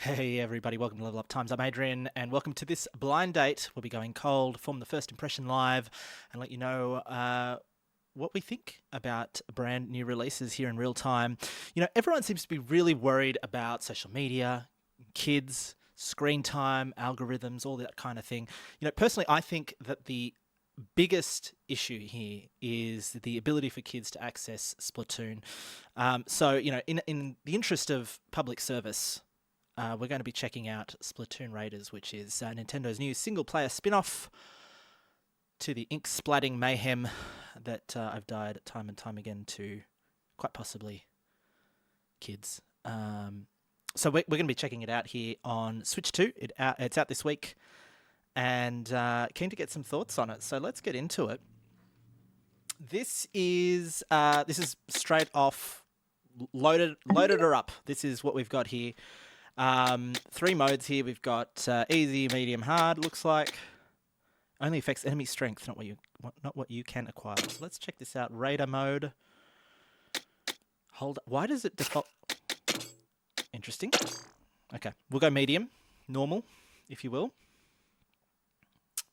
Hey everybody, welcome to Level Up Times. I'm Adrian and welcome to this blind date. We'll be going cold, form the first impression live and let you know what we think about brand new releases here in real time. You know, everyone seems to be really worried about social media, kids, screen time, algorithms, all that kind of thing. You know, personally, I think that the biggest issue here is the ability for kids to access Splatoon. So, you know, in the interest of public service, we're going to be checking out Splatoon Raiders, which is Nintendo's new single-player spin-off to the ink-splatting mayhem that I've died time and time again to, quite possibly, kids. So we're going to be checking it out here on Switch 2. It's out this week, and keen to get some thoughts on it. So let's get into it. This is straight off, loaded her up. This is what we've got here. 3 modes here. We've got easy, medium, hard. Looks like only affects enemy strength, not what you can acquire. So let's check this out. Raider mode. Why does it default? Interesting. Okay, we'll go medium, normal, if you will.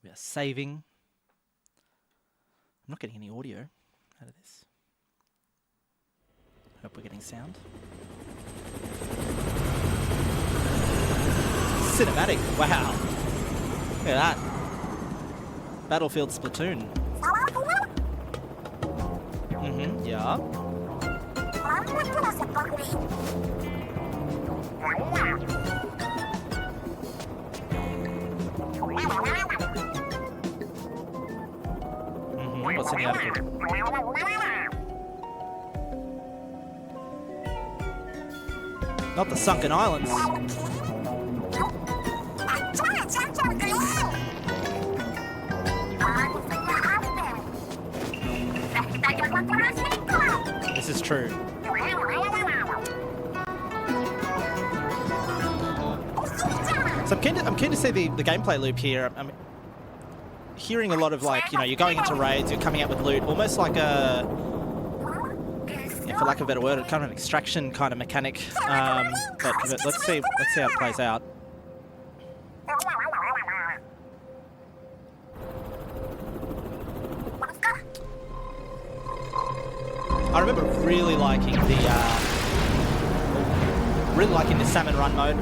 We are saving. I'm not getting any audio out of this. Hope we're getting sound. Cinematic. Wow. Look at that. Battlefield Splatoon. Yeah. What's in the article? Not the sunken islands. This is true. So I'm keen to see the gameplay loop here. I'm hearing a lot of, like, you know, you're going into raids, you're coming out with loot, almost like a, for lack of a better word, kind of an extraction kind of mechanic. But let's see how it plays out. I remember really liking the salmon run mode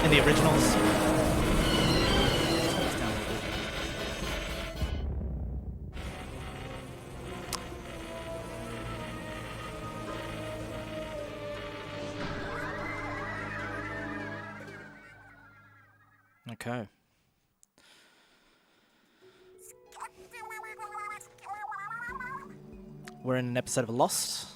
in the originals. Okay. We're in an episode of Lost.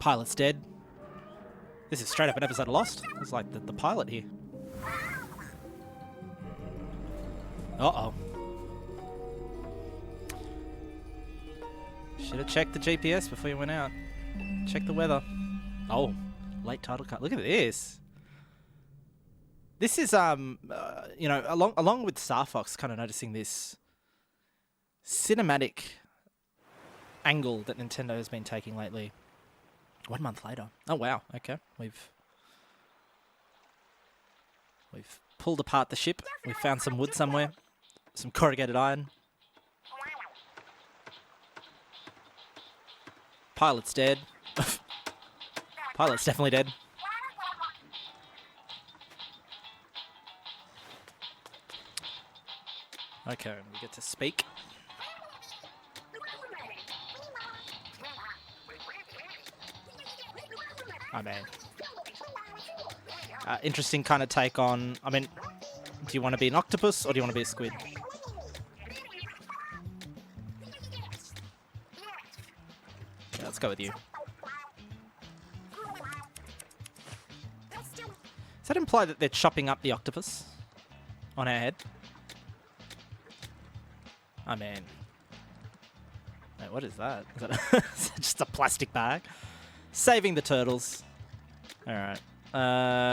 Pilot's dead. This is straight up an episode of Lost. It's like the pilot here. Uh-oh. Should have checked the GPS before you went out. Check the weather. Oh, late title cut. Look at this. This is, you know, along with Star Fox, kind of noticing this cinematic angle that Nintendo has been taking lately. 1 month later. Oh, wow. Okay. We've pulled apart the ship. We've found some wood somewhere. Some corrugated iron. Pilot's dead. Pilot's definitely dead. Okay, we get to speak. I mean, interesting kind of take on, I mean, do you want to be an octopus or do you want to be a squid? Yeah, let's go with you. Does that imply that they're chopping up the octopus on our head? I mean, wait, what is that? Is that just a plastic bag? Saving the turtles. All right.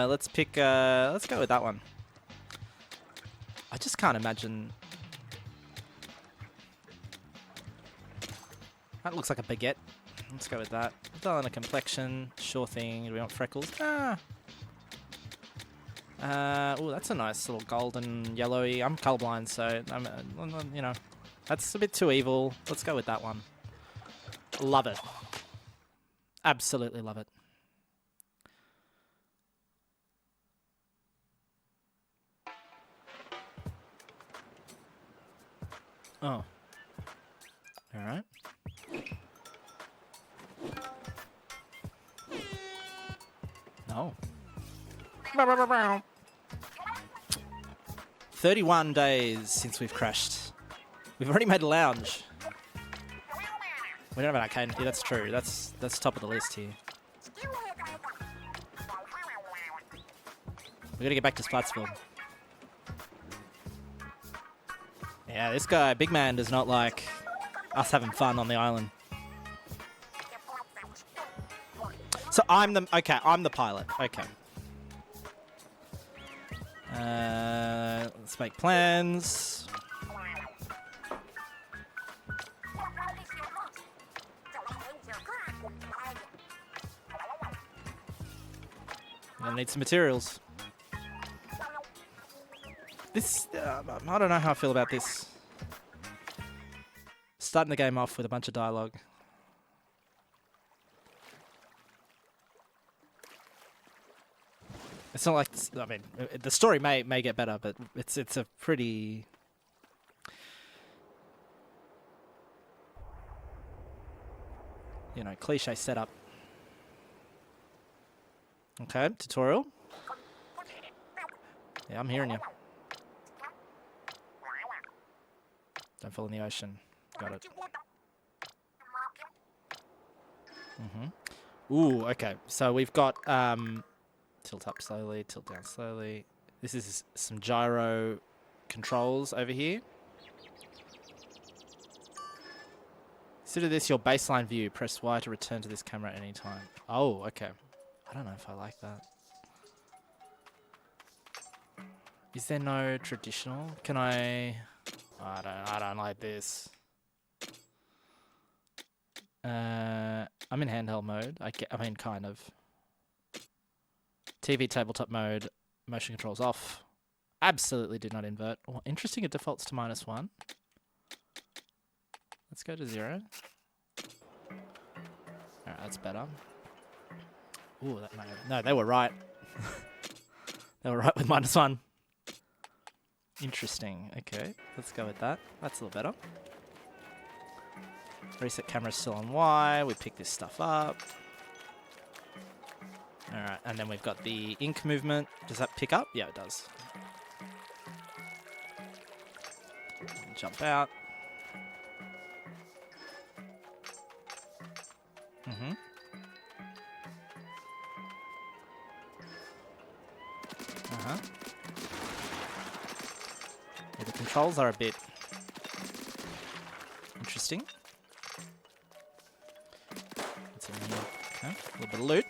Let's pick. Let's go with that one. I just can't imagine. That looks like a baguette. Let's go with that. Dull in a complexion. Sure thing. Do we want freckles? Ah. Oh, that's a nice little golden yellowy. I'm colorblind, so you know, that's a bit too evil. Let's go with that one. Love it. Absolutely love it. Oh. All right. No. 31 days since we've crashed. We've already made a lounge. We don't have an arcade. Yeah, that's true. That's top of the list here. We gotta get back to Splatsville. Yeah, this guy, big man, does not like us having fun on the island. So I'm the pilot. Okay. Let's make plans. I'm gonna need some materials. This, I don't know how I feel about this. Starting the game off with a bunch of dialogue. It's not like, I mean, the story may get better, but it's a pretty... you know, cliche setup. Okay, tutorial. Yeah, I'm hearing you. Don't fall in the ocean. Got it. Ooh, okay. So we've got tilt up slowly, tilt down slowly. This is some gyro controls over here. Consider this your baseline view. Press Y to return to this camera at any time. Oh, okay. I don't know if I like that. Is there no traditional? Can I don't like this. I'm in handheld mode. I mean, kind of. TV tabletop mode. Motion controls off. Absolutely do not invert. Oh, interesting, it defaults to -1. Let's go to 0. Alright, that's better. Ooh, that might have... No, they were right. They were right with -1. Interesting. Okay, let's go with that. That's a little better. Reset camera still on Y. We pick this stuff up. Alright, and then we've got the ink movement. Does that pick up? Yeah, it does. Jump out. Yeah, the controls are a bit interesting. What's in here? Okay, a little bit of loot.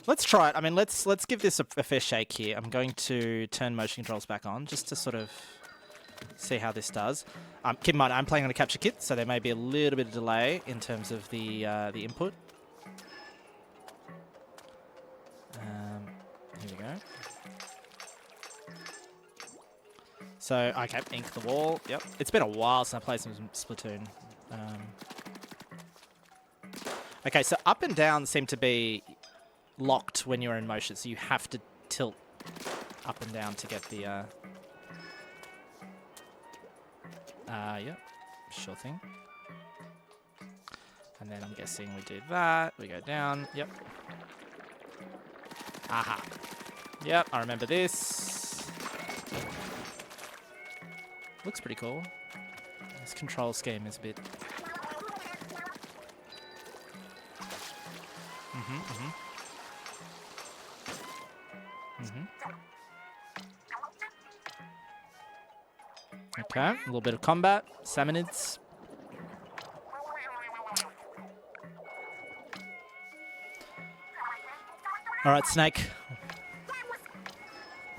Let's try it. I mean, let's give this a fair shake here. I'm going to turn motion controls back on just to sort of see how this does. Keep in mind, I'm playing on a capture kit, so there may be a little bit of delay in terms of the input. Here we go. So, okay, ink the wall. Yep. It's been a while since I played some Splatoon. Okay, so up and down seem to be locked when you're in motion, so you have to tilt up and down to get the... yep, sure thing. And then I'm guessing we do that. We go down. Yep. Aha. Yep, I remember this. Looks pretty cool. This control scheme is a bit... Okay, a little bit of combat. Salmonids. All right, Snake.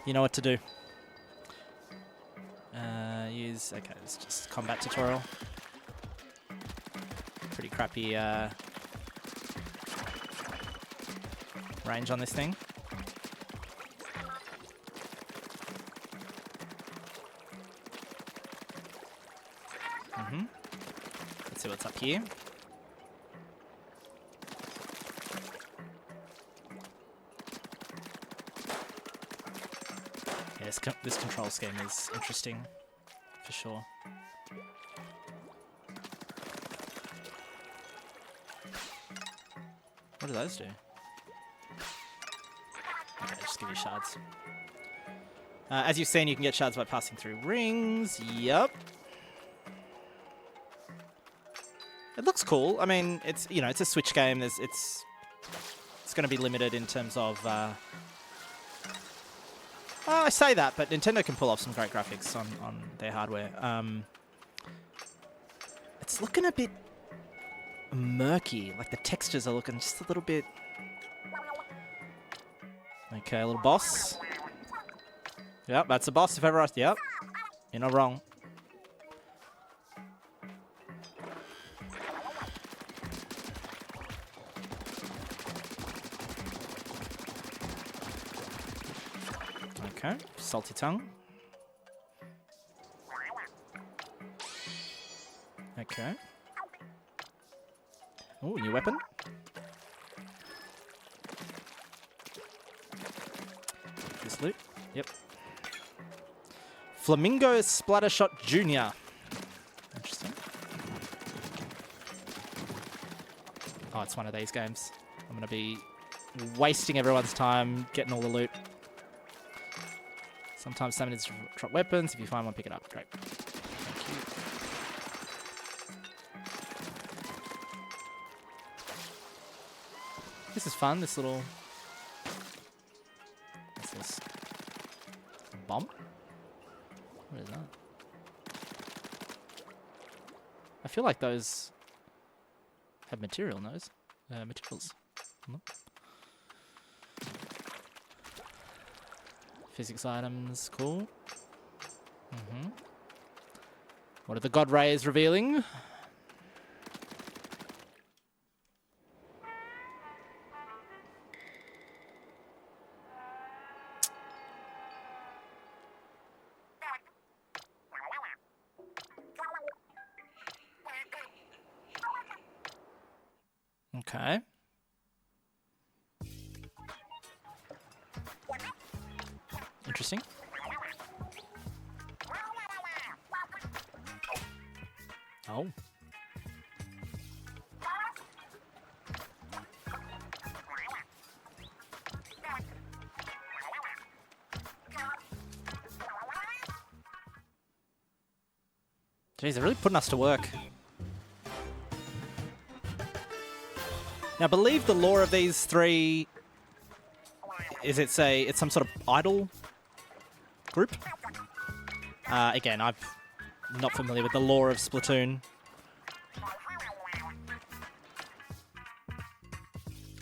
You know what to do. Okay, it's just combat tutorial. Pretty crappy range on this thing. Let's see what's up here. Yes, this control scheme is interesting, for sure. What do those do? Okay, just give you shards. As you've seen, you can get shards by passing through rings. Yup. It looks cool. I mean, it's it's a Switch game. It's going to be limited in terms of. I say that, but Nintendo can pull off some great graphics on their hardware. It's looking a bit murky. Like the textures are looking just a little bit. Okay, a little boss. Yep, that's a boss if ever I... Yep, you're not wrong. Okay, salty tongue. Okay. Oh, new weapon. This loot. Yep. Flamingo Splattershot Jr. Interesting. Oh, it's one of these games. I'm going to be wasting everyone's time getting all the loot. Sometimes summon is to drop weapons. If you find one, pick it up. Great. Thank you. This is fun, this little... What's this? Bomb? What is that? I feel like those have material, those. Materials. Physics items, cool. What are the God Rays revealing? Okay. Interesting. Oh. Jeez, they're really putting us to work. Now, I believe the lore of these three is it's some sort of idol group. Again, I'm not familiar with the lore of Splatoon.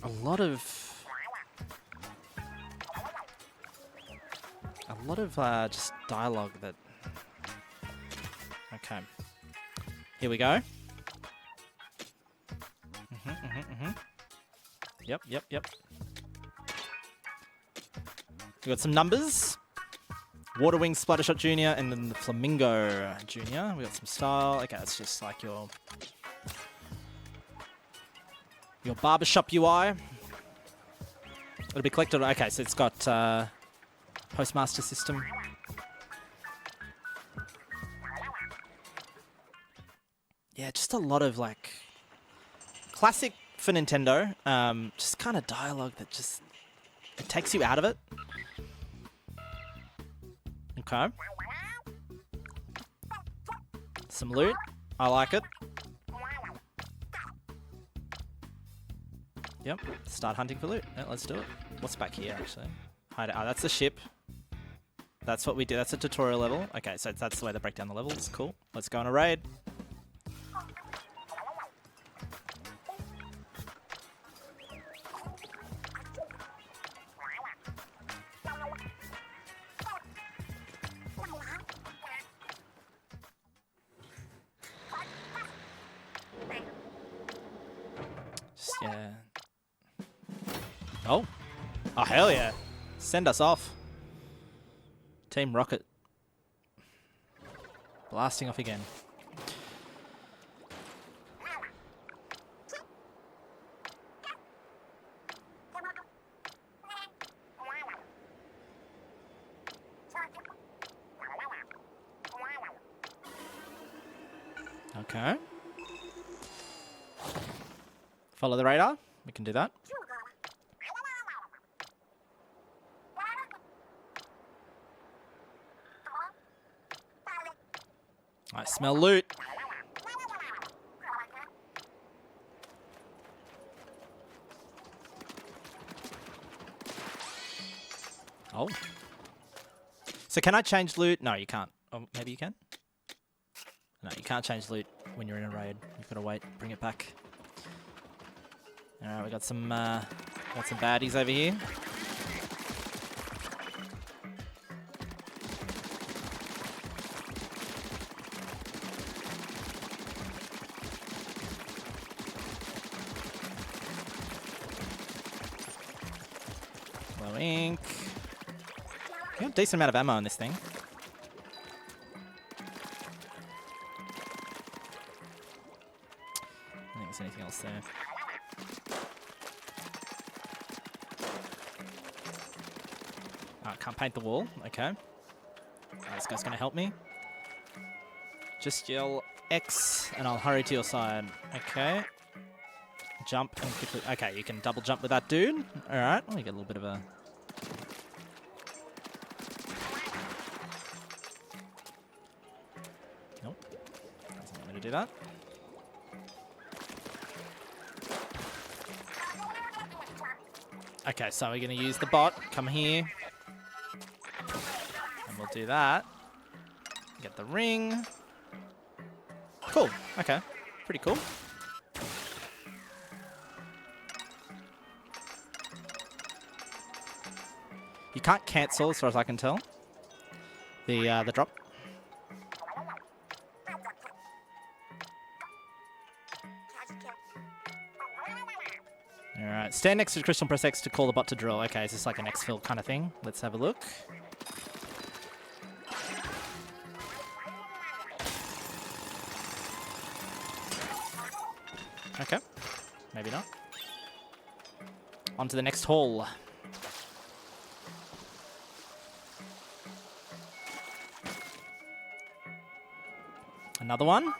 A lot of just dialogue that. Okay, here we go. Yep. We got some numbers. Waterwing Splattershot Jr. and then the Flamingo Jr. We got some style. Okay, it's just like your barbershop UI. It'll be collected. Okay, so it's got postmaster system. Yeah, just a lot of like classic for Nintendo. Just kind of dialogue that just it takes you out of it. Okay. Some loot. I like it. Yep. Start hunting for loot. Yeah, let's do it. What's back here, actually? Hideout. Oh, that's the ship. That's what we do. That's a tutorial level. Okay, so that's the way they break down the levels. Cool. Let's go on a raid. Yeah. Oh. Oh, hell yeah. Send us off. Team Rocket. Blasting off again. Okay. Follow the radar. We can do that. I smell loot. Oh. So can I change loot? No, you can't. Oh, maybe you can? No, you can't change loot when you're in a raid. You've got to wait, bring it back. Alright, we got some baddies over here. Low ink. We have a decent amount of ammo on this thing. I think there's anything else there. Oh, I can't paint the wall. Okay. This guy's going to help me. Just yell X and I'll hurry to your side. Okay. Jump and quickly. Okay, you can double jump with that dude. Alright. Oh, you get a little bit of a... Nope. Doesn't want me to do that. Okay, so we're going to use the bot. Come here. And we'll do that. Get the ring. Cool. Okay. Pretty cool. You can't cancel, as far as I can tell, the drop. Alright, stand next to the crystal and press X to call the bot to drill. Okay, is this like an exfil kind of thing? Let's have a look. Okay, maybe not. On to the next hall. Another one.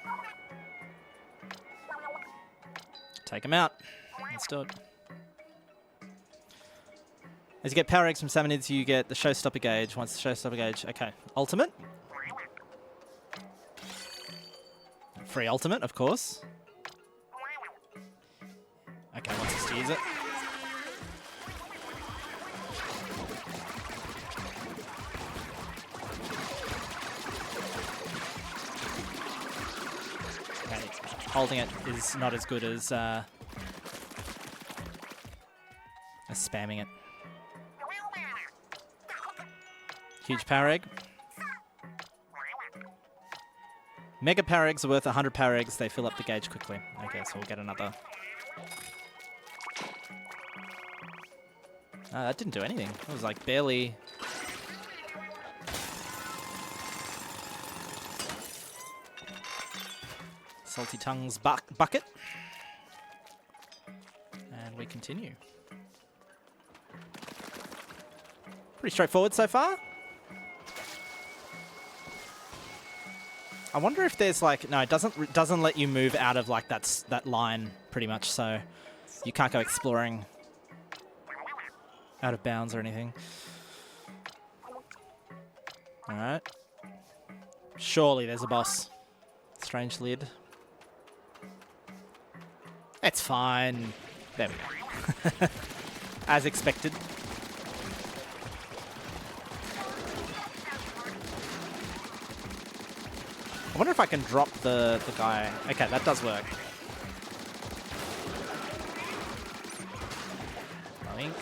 Take him out. Let's do it. As you get power eggs from Salmonids, you get the showstopper gauge. Once the showstopper gauge, okay. Ultimate. Free ultimate, of course. Okay, wants us to use it. Okay, holding it is not as good as spamming it. Huge power egg. Mega power eggs are worth 100 power eggs. They fill up the gauge quickly. Okay, so we'll get another. That didn't do anything. It was like barely... Salty Tongue's bucket. And we continue. Pretty straightforward so far. I wonder if there's like... No, it doesn't let you move out of like that line pretty much, so you can't go exploring out of bounds or anything. Alright. Surely there's a boss. Strange lid. It's fine. There we go. As expected. I wonder if I can drop the guy. Okay, that does work. I think.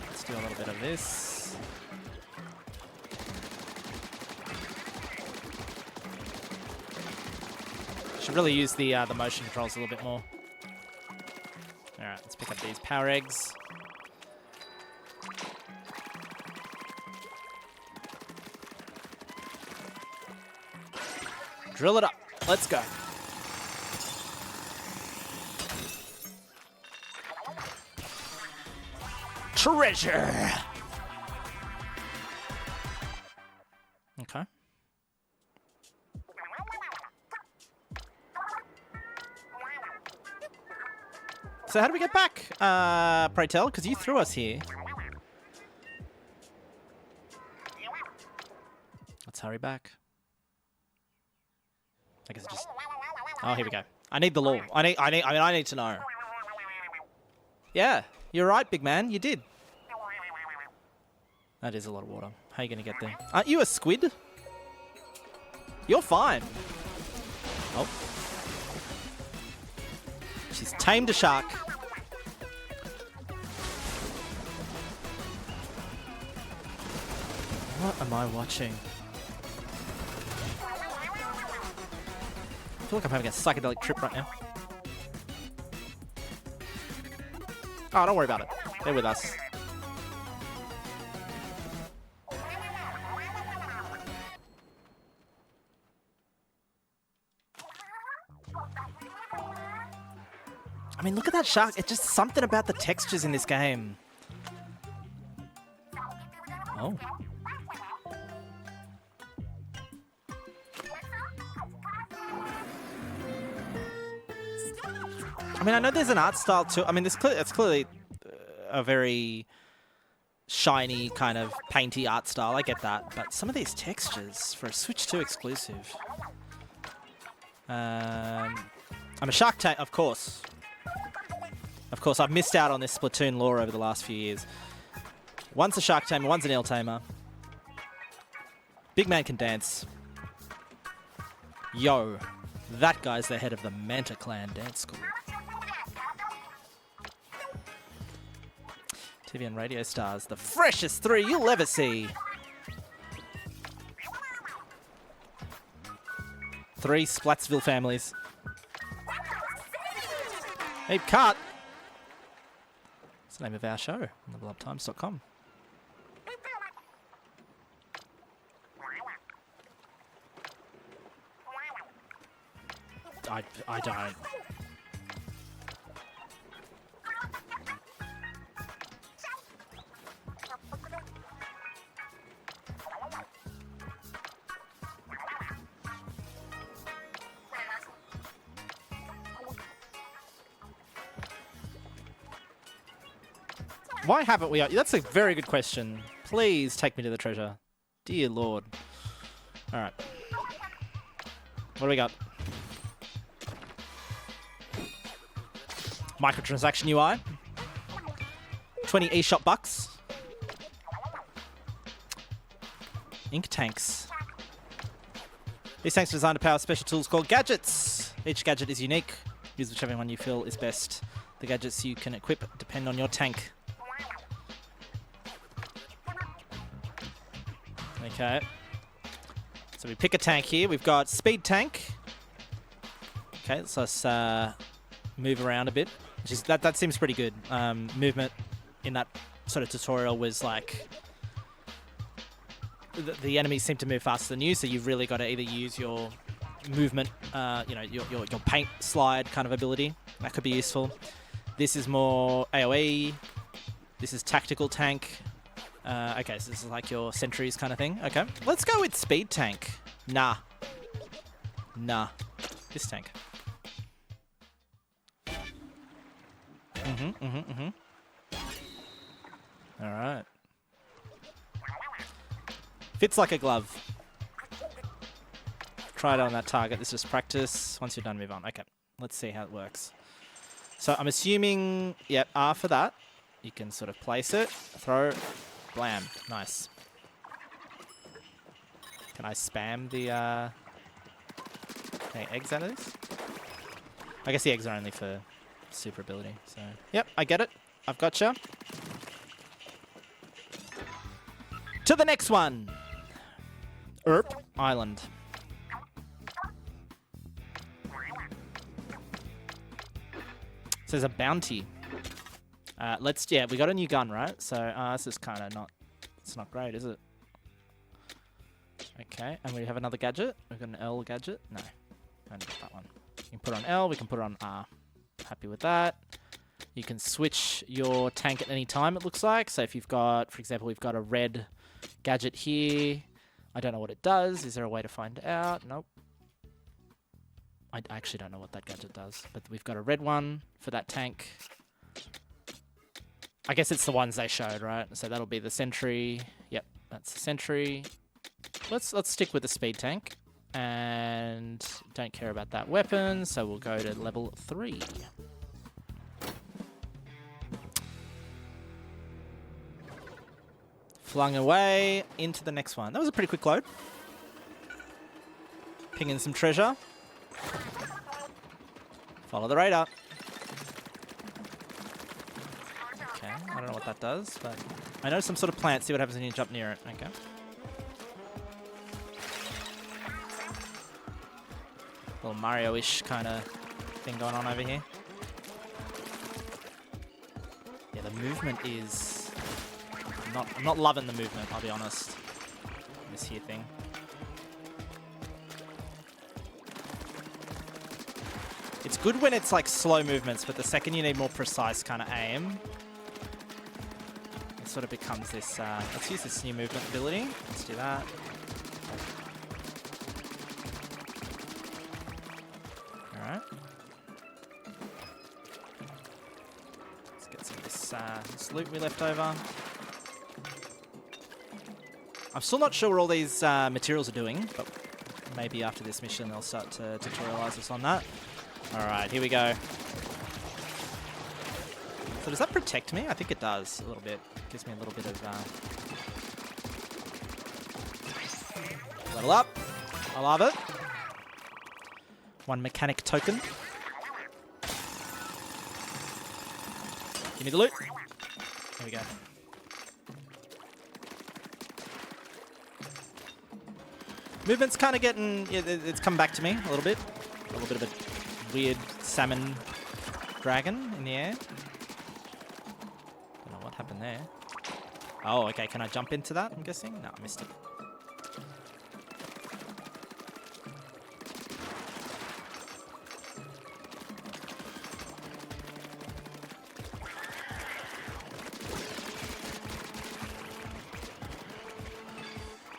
Let's do a little bit of this. Should really use the motion controls a little bit more. Let's pick up these power eggs. Drill it up. Let's go. Treasure. Okay. So how do we get back, pray tell? Because you threw us here. Let's hurry back. I guess just... Oh, here we go. I need the law. I need to know. Yeah, you're right, big man. You did. That is a lot of water. How are you going to get there? Aren't you a squid? You're fine. Oh. She's tamed a shark. What am I watching? I feel like I'm having a psychedelic trip right now. Oh, don't worry about it. They're with us. I mean, look at that shark. It's just something about the textures in this game. Oh. I mean, I know there's an art style too. I mean, it's clearly a very shiny kind of painty art style. I get that. But some of these textures for a Switch 2 exclusive. I'm a shark tank, of course. Of course, I've missed out on this Splatoon lore over the last few years. One's a shark tamer, one's an eel tamer. Big man can dance. Yo, that guy's the head of the Manta Clan dance school. TV and radio stars, the freshest three you'll ever see. 3 Splatsville families. Hey, cut! That's the name of our show on leveluptimes.com. I don't. Why haven't we... That's a very good question. Please take me to the treasure. Dear Lord. Alright. What do we got? Microtransaction UI. 20 eShop bucks. Ink tanks. These tanks are designed to power special tools called gadgets. Each gadget is unique. Use whichever one you feel is best. The gadgets you can equip depend on your tank. Okay. So we pick a tank here. We've got speed tank. Okay, so let's move around a bit. That seems pretty good. Movement in that sort of tutorial was like... The enemies seem to move faster than you, so you've really got to either use your movement, your paint slide kind of ability. That could be useful. This is more AoE. This is tactical tank. Okay, so this is like your sentries kind of thing. Okay, let's go with speed tank. Nah. This tank. All right. Fits like a glove. Try it on that target. This is practice. Once you're done, move on. Okay, let's see how it works. So I'm assuming, yep, R for that. You can sort of place it, throw, blam. Nice. Can I spam the eggs out of this? I guess the eggs are only for super ability. So, yep, I get it. I've gotcha. To the next one. Erp Island. So there's a bounty. Yeah, we got a new gun, right? So this is kind of not, it's not great, is it? Okay, and we have another gadget. We've got an L gadget. No, I don't got that one. You can put it on L, we can put it on R. Happy with that. You can switch your tank at any time, it looks like. So if you've got, for example, we've got a red gadget here. I don't know what it does. Is there a way to find out? Nope. I actually don't know what that gadget does, but we've got a red one for that tank. I guess it's the ones they showed, right? So that'll be the sentry. Yep, that's the sentry. Let's stick with the speed tank, and don't care about that weapon, so we'll go to level 3. Flung away into the next one. That was a pretty quick load. Pinging some treasure. Follow the radar. Okay, I don't know what that does, but I know some sort of plant. See what happens when you jump near it. Okay. Little Mario-ish kind of thing going on over here. Yeah, the movement is... I'm not loving the movement, I'll be honest. This here thing. It's good when it's like slow movements, but the second you need more precise kind of aim, it sort of becomes this... let's use this new movement ability. Let's do that. Alright. Let's get some of this loot we left over. I'm still not sure what all these materials are doing, but maybe after this mission they'll start to tutorialize us on that. Alright, here we go. So does that protect me? I think it does a little bit. Gives me a little bit of... level up. I love it. 1 mechanic token. Give me the loot. There we go. Movement's kind of getting... It's come back to me a little bit. A little bit of a weird salmon dragon in the air. Don't know what happened there. Oh, okay. Can I jump into that, I'm guessing? No, I missed it.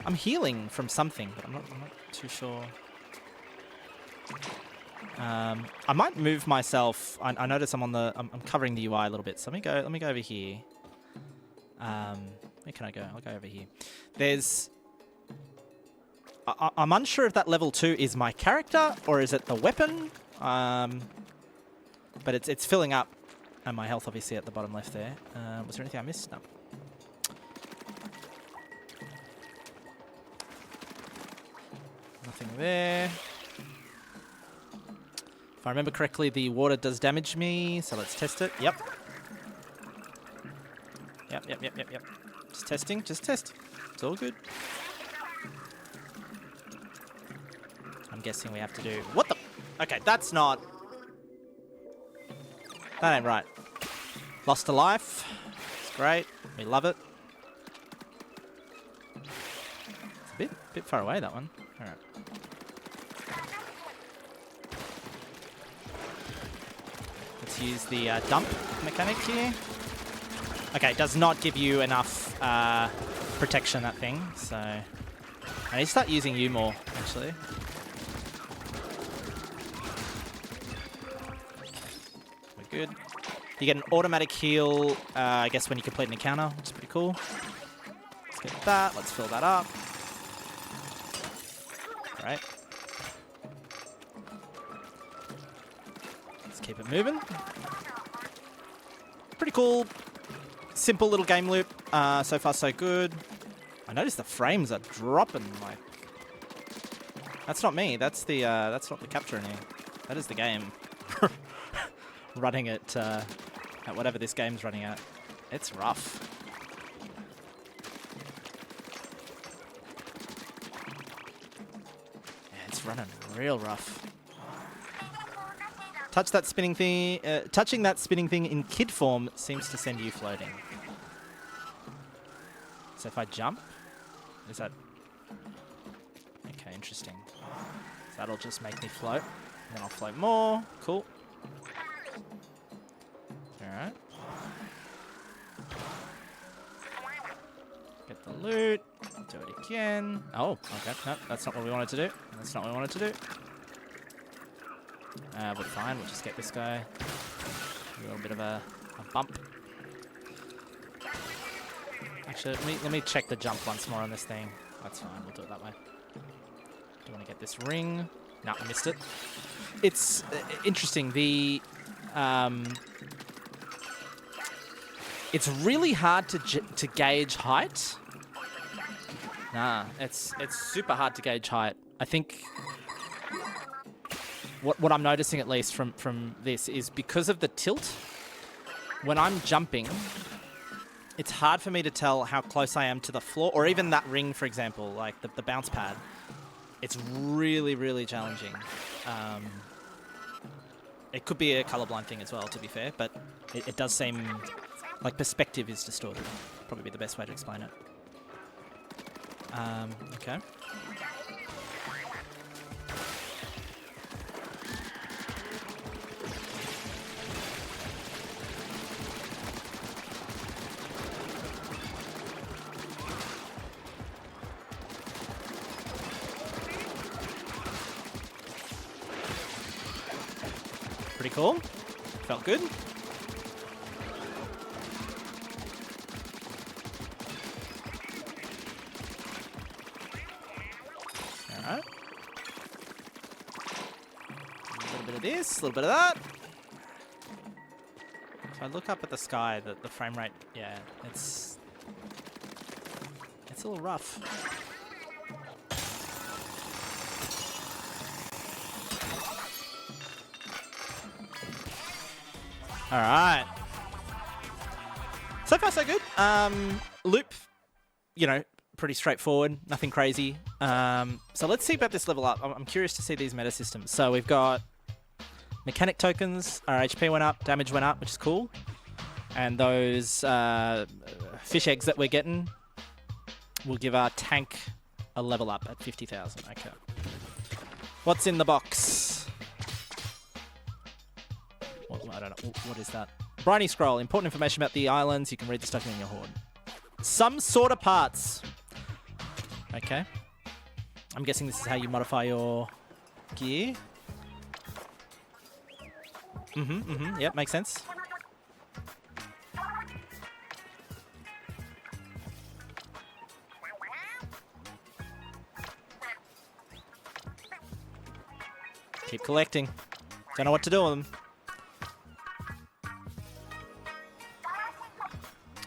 I'm healing from something, but I'm not too sure. I might move myself. I notice I'm covering the UI a little bit. So let me go over here. Where can I go? I'll go over here. There's... I'm unsure if that level 2 is my character or is it the weapon. But it's filling up, and my health obviously at the bottom left there. Was there anything I missed? No. Nothing there. If I remember correctly, the water does damage me, so let's test it. Yep. Yep. Just testing, just test. It's all good. I'm guessing we have to do... What the... Okay, that's not... That ain't right. Lost a life. It's great. We love it. It's a bit far away, that one. All right. Let's use the dump mechanic here. Okay, it does not give you enough protection, that thing, so... I need to start using you more, actually. We're good. You get an automatic heal, I guess, when you complete an encounter, which is pretty cool. Let's get that. Let's fill that up. All right. Let's keep it moving. Pretty cool. Simple little game loop. So far, so good. I noticed the frames are dropping. Like, that's not me. That's not the capture in here. That is the game running at whatever this game's running at. It's rough. Yeah, it's running real rough. Touch that spinning thing. Touching that spinning thing in kid form seems to send you floating. So if I jump, is that... Okay, interesting. So that'll just make me float. And then I'll float more. Cool. Alright. Get the loot. Do it again. Oh, okay. No, that's not what we wanted to do. That's not what we wanted to do. We're fine. We'll just get this guy. A little bit of a bump. Actually, let me check the jump once more on this thing. That's fine. We'll do it that way. Do you want to get this ring? No, I missed it. It's interesting. It's really hard to gauge height. Nah, it's super hard to gauge height. I think what I'm noticing, at least from this, is because of the tilt. When I'm jumping, it's hard for me to tell how close I am to the floor, or even that ring, for example, like the bounce pad. It's really, really challenging. It could be a colorblind thing as well, to be fair, but it does seem like perspective is distorted. Probably be the best way to explain it. Okay. Pretty cool. Felt good. Alright. A little bit of this, a little bit of that. If I look up at the sky, the frame rate, yeah, it's a little rough. All right. So far, so good. Loop, you know, pretty straightforward. Nothing crazy. So let's see about this level up. I'm curious to see these meta systems. So we've got mechanic tokens. Our HP went up. Damage went up, which is cool. And those fish eggs that we're getting will give our tank a level up at 50,000. Okay. What's in the box? I don't know. What is that? Briny scroll. Important information about the islands. You can read this document in your horde. Some sort of parts. Okay. I'm guessing this is how you modify your gear. Yep, makes sense. Keep collecting. Don't know what to do with them.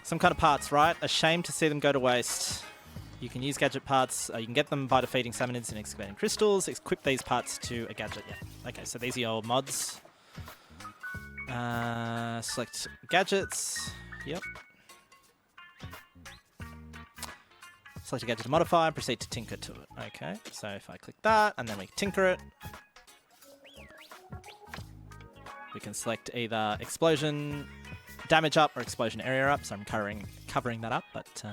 Some kind of parts, right? A shame to see them go to waste. You can use gadget parts. You can get them by defeating summons and excavating crystals. Equip these parts to a gadget. Yeah. Okay, so these are your mods. Select gadgets. Yep. Select a gadget to modify and proceed to tinker to it. Okay, so if I click that and then we tinker it, we can select either explosion damage up or explosion area up, so I'm covering that up, but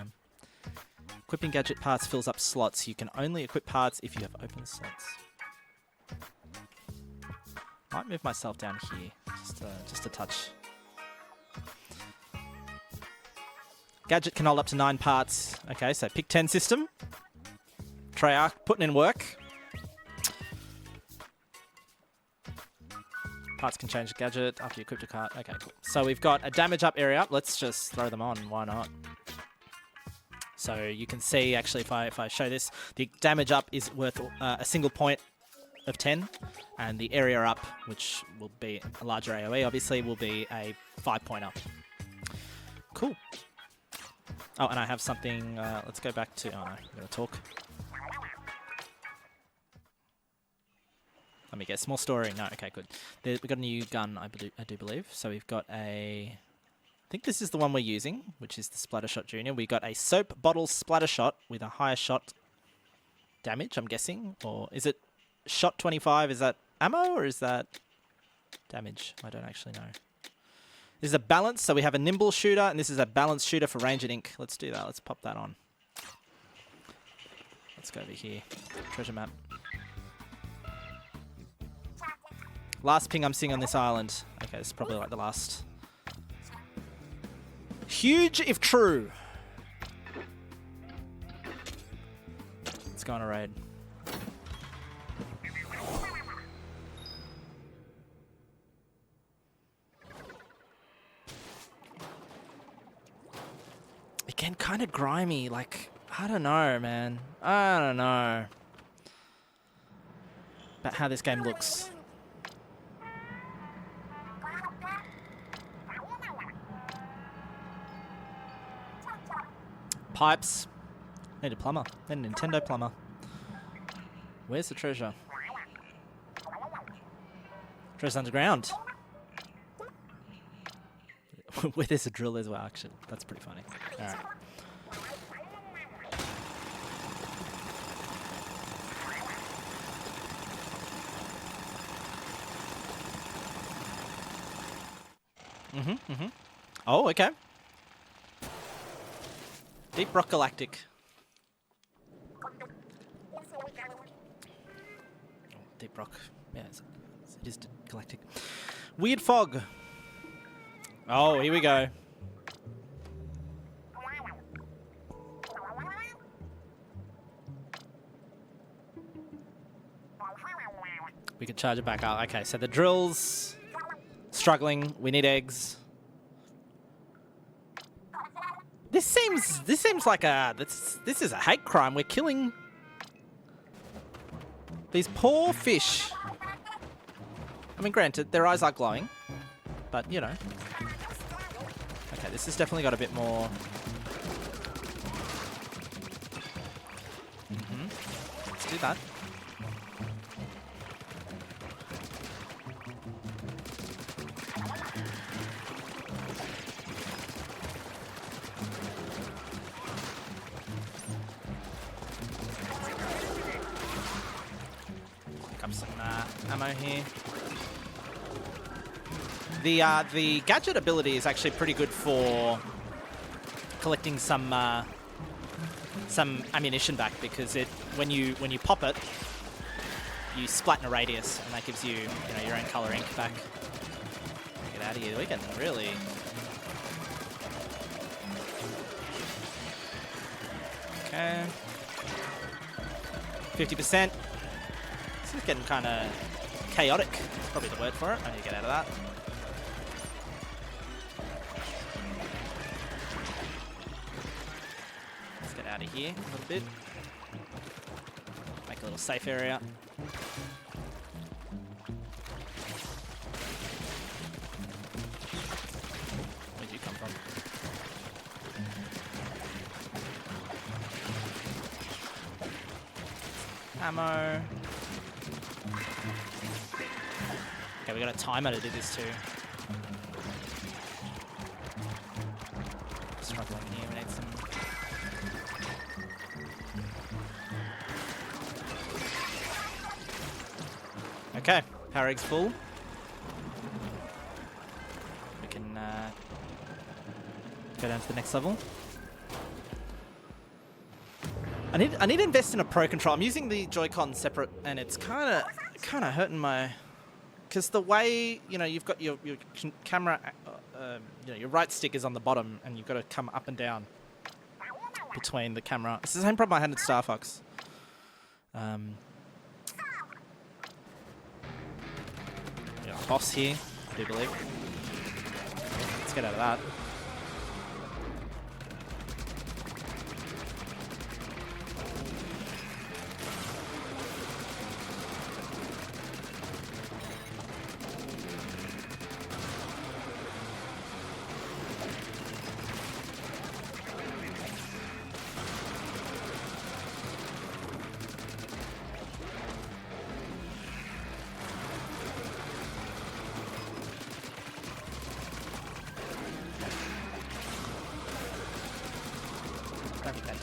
equipping gadget parts fills up slots. You can only equip parts if you have open slots. Might move myself down here, just a touch. Gadget can hold up to 9 parts. Okay, so pick 10 system. Treyarch putting in work. Parts can change the gadget after you equip the card. Okay, cool. So we've got a damage up, area up. Let's just throw them on. Why not? So you can see, actually, if I show this, the damage up is worth a single point of 10, and the area up, which will be a larger AoE, obviously, will be a 5-point up. Cool. Oh, and I have something. Let's go back to. Oh, no, I'm going to talk. Let me guess. More story. No, okay, good. We've got a new gun, I do believe. So we've got a... I think this is the one we're using, which is the Splattershot Junior. We got a soap bottle Splattershot with a higher shot damage, I'm guessing. Or is it shot 25? Is that ammo or is that... Damage, I don't actually know. This is a balance, so we have a nimble shooter, and this is a balanced shooter for range and ink. Let's do that. Let's pop that on. Let's go over here. Treasure map. Last ping I'm seeing on this island. Okay, this is probably like the last. Huge if true. Let's go on a raid. Again, kind of grimy. Like, I don't know, man. I don't know about how this game looks. Pipes. Need a plumber. Need a Nintendo plumber. Where's the treasure? Treasure's underground. Where there's a drill as well, actually. That's pretty funny. Alright. Oh, okay. Deep Rock Galactic. Deep Rock. Yeah, it is galactic. Weird Fog. Oh, here we go. We can charge it back up. Okay, so the drill's struggling. We need eggs. This seems like a this is a hate crime. We're killing these poor fish. I mean, granted, their eyes are glowing, but you know. Okay, this has definitely got a bit more. Let's do that. Pick up some ammo here. The gadget ability is actually pretty good for collecting some ammunition back, because when you pop it, you splat in a radius, and that gives you your own color ink back. Get out of here. We can really. Okay. 50%. This is getting kind of chaotic. That's probably the word for it. I need to get out of that. Out of here a little bit. Make a little safe area. Where'd you come from? Ammo. Okay, we got a timer to do this too. Struggling here, we need some. Okay, power egg's full. We can go down to the next level. I need to invest in a Pro Control. I'm using the Joy-Con separate, and it's kind of hurting my, because the way you've got your camera, your right stick is on the bottom, and you've got to come up and down between the camera. It's the same problem I had in Star Fox. Boss here, I do believe. Let's get out of that.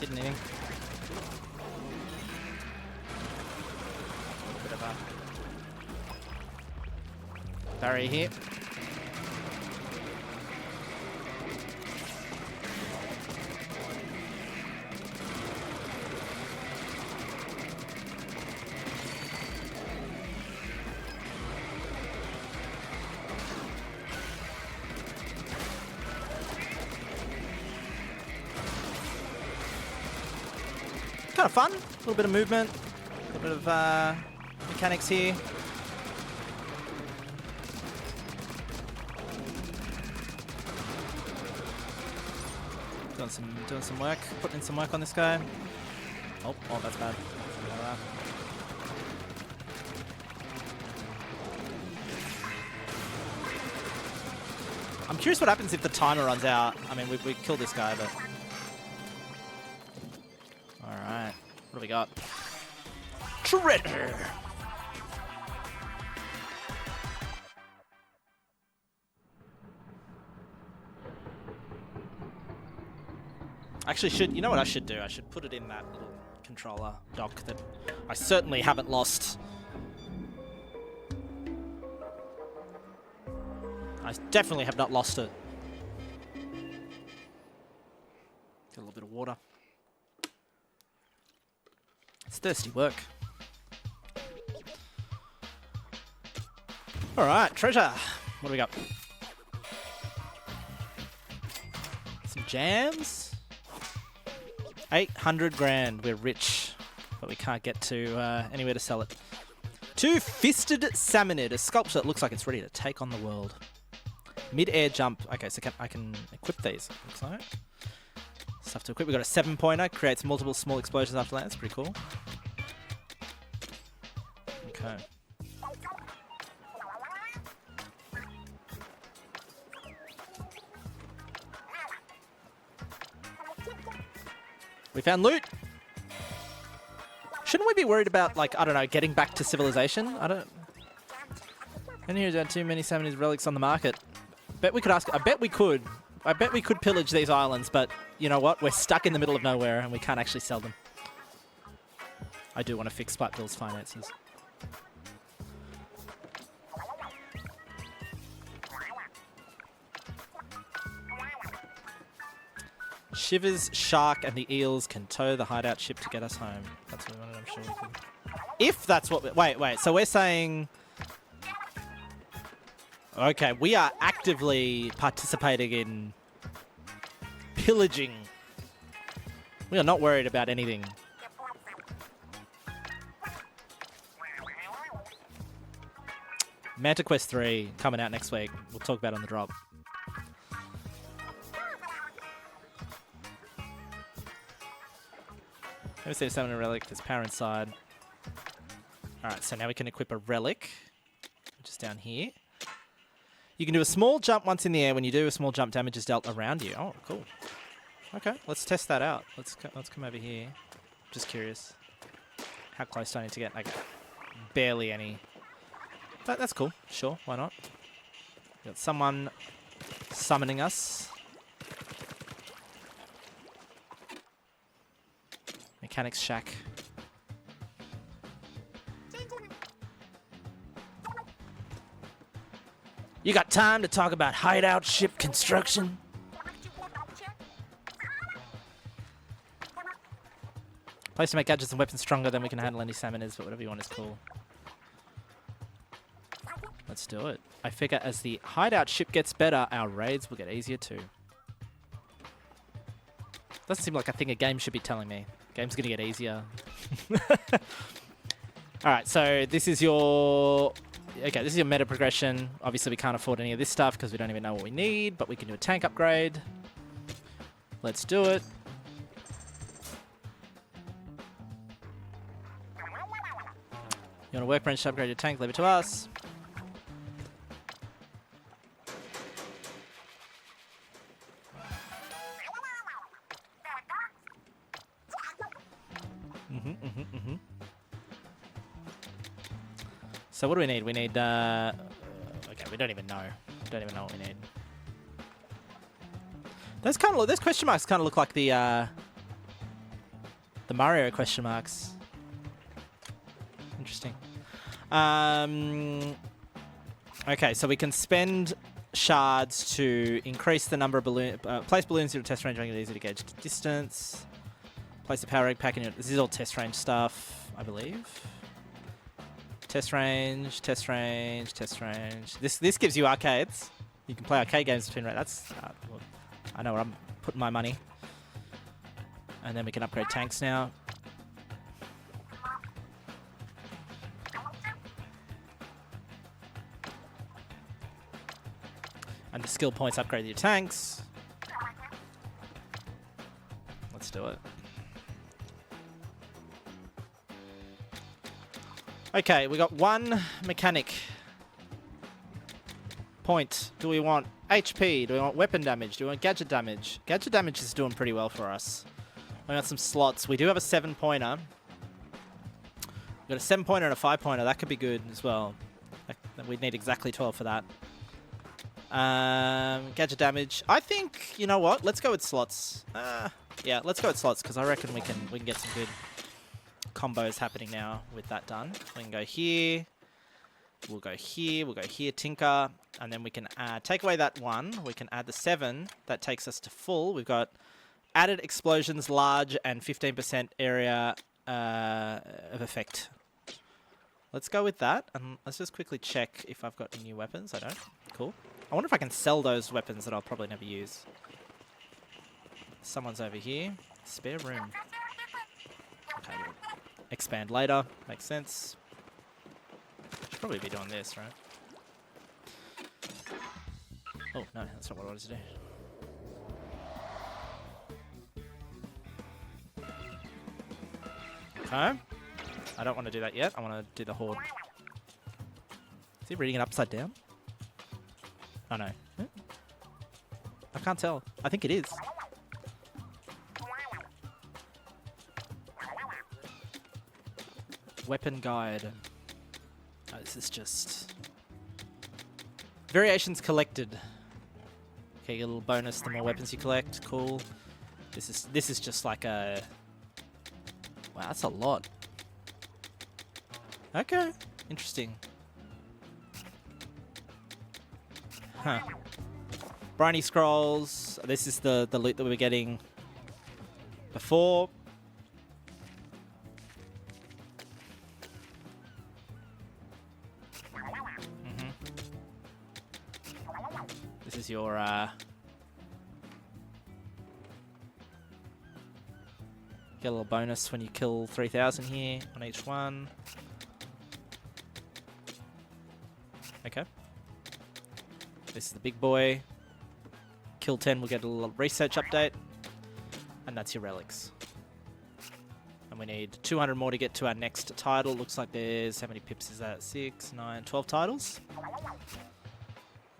Didn't anything. Bit of a Barrier here. Kind of fun. A little bit of movement. A little bit of mechanics here. Doing some work. Putting in some work on this guy. Oh, that's bad. I'm curious what happens if the timer runs out. I mean, we killed this guy, but... Alright. What do we got? Treasure! Actually, you know what I should do? I should put it in that little controller dock that I certainly haven't lost. I definitely have not lost it. Get a little bit of water. It's thirsty work. All right, treasure. What do we got? Some jams. 800 grand. We're rich, but we can't get to anywhere to sell it. Two-fisted salmonid, a sculpture that looks like it's ready to take on the world. Mid-air jump. Okay, so I can equip these. Looks like stuff to equip. We got a 7-pointer. Creates multiple small explosions after land. That's pretty cool. Okay. We found loot. Shouldn't we be worried about, like, I don't know, getting back to civilization? I don't... And here's our too many Salmonid relics on the market. Bet we could ask... I bet we could. I bet we could pillage these islands, but you know what? We're stuck in the middle of nowhere and we can't actually sell them. I do want to fix Splatbill's finances. Shivers, Shark, and the Eels can tow the hideout ship to get us home. That's what we wanted, I'm sure we can. If that's what... Wait. So we're saying... Okay, we are actively participating in pillaging. We are not worried about anything. Manta Quest 3 coming out next week. We'll talk about it on the drop. Let me see if summon a relic. There's power inside. Alright, so now we can equip a relic, which is down here. You can do a small jump once in the air. When you do, a small jump damage is dealt around you. Oh, cool. Okay, let's test that out. Let's come over here. Just curious. How close do I need to get? Like, barely any. But that's cool. Sure, why not? Got someone summoning us. Mechanics Shack. You got time to talk about hideout ship construction? Place to make gadgets and weapons stronger, then we can handle any salmoners, but whatever you want is cool. Let's do it. I figure as the hideout ship gets better, our raids will get easier too. Doesn't seem like a thing a game should be telling me. Game's gonna get easier. Alright, so this is your... Okay, this is your meta progression. Obviously, we can't afford any of this stuff because we don't even know what we need, but we can do a tank upgrade. Let's do it. You want a workbench to upgrade your tank? Leave it to us. So what do we need? We need, okay, we don't even know. We don't even know what we need. Those question marks kind of look like the Mario question marks. Interesting. Okay, so we can spend shards to increase the number of balloons. Place balloons in a test range, making it easy to gauge distance. Place a power egg pack in it. This is all test range stuff, I believe. Test range, test range, test range. This gives you arcades. You can play arcade games between. That's well, I know where I'm putting my money. And then we can upgrade tanks now. And the skill points upgrade your tanks. Let's do it. Okay, we got one mechanic point. Do we want HP? Do we want weapon damage? Do we want gadget damage? Gadget damage is doing pretty well for us. We got some slots. We do have a 7-pointer. We've got a 7-pointer and a 5-pointer. That could be good as well. We'd need exactly 12 for that. Gadget damage. I think, you know what? Let's go with slots. Yeah, let's go with slots because I reckon we can get some good combos happening now with that done. We can go here. We'll go here. We'll go here, tinker. And then we can take away that 1. We can add the 7. That takes us to full. We've got added explosions, large, and 15% area of effect. Let's go with that. And let's just quickly check if I've got any new weapons. I don't. Cool. I wonder if I can sell those weapons that I'll probably never use. Someone's over here. Spare room. Okay, we'll expand later. Makes sense. Should probably be doing this, right? Oh, no, that's not what I wanted to do. Okay. I don't want to do that yet. I want to do the horde. Is he reading it upside down? Oh, no. I can't tell. I think it is. Weapon guide. Oh, this is just... Variations collected. Okay, a little bonus the more weapons you collect. Cool. This is just like a... Wow, that's a lot. Okay. Interesting. Huh. Briny scrolls. This is the loot that we were getting before. This is your get a little bonus when you kill 3,000 here on each one. Okay. This is the big boy. Kill 10, we'll get a little research update. And that's your relics. And we need 200 more to get to our next title. Looks like there's, how many pips is that? 6, 9, 12 titles.